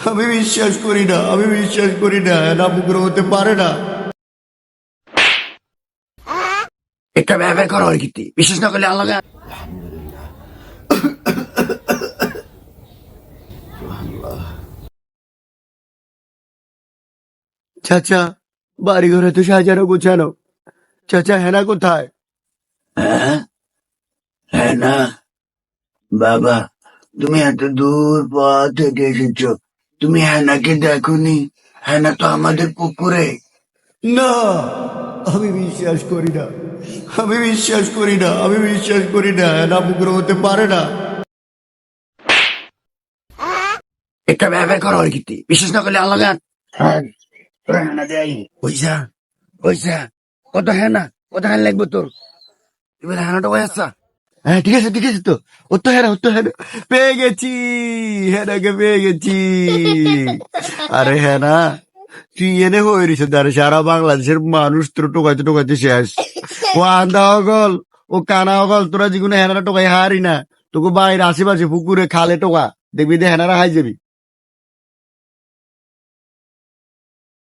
আমি বিশ্বাস করি না, আমি বিশ্বাস করি না, হেনা পুকুরে হতে পারে না। একটা ব্যবহার করা হয় কিন্তু বিশেষ না করলে আলাদা। চাচা, বাড়ি ঘরে তো সাজানো গোছানো, চাচা হেনা কোথায়? হ্যাঁ, হ্যাঁ না বাবা, তুমি এত দূর পথ থেকে এসেছো, তুমি হ্যানাকে দেখোনি? হ্যানা তো আমাদের পুকুরে। না, আমি বিশ্বাস করি না, আমি বিশ্বাস করি না, আমি বিশ্বাস করি না, হেনা পুকুরে হতে পারে না। একটা ব্যবহার করা হয় কিন্তু বিশেষ না করলে আলাদা। হ্যাঁ, তোরা হ্যানা দেয় পয়সা পয়সা কত হ্যানা, কত হ্যান লাগবে তোর? এবার হ্যানাটা ওই আসা। হ্যাঁ ঠিক আছে, ঠিক আছে, তো ও তো হেনা, ও তো হেনা, পেয়ে গেছি, হেনাকে পেয়ে গেছি। আরে হেনা, তুই এনে হয়েছে দাঁড়ে, সারা বাংলাদেশের মানুষ তোর টোকাইতে টোকাইতে শেষ। ও আন্দা হগল, ও কানা হগল, তোরা যেগুলো হেনারা টোকাই হারি না, তোকে বাইরে আশেপাশে পুকুরে খালে টোকা দেখবি, হেনারা হাই যাবি।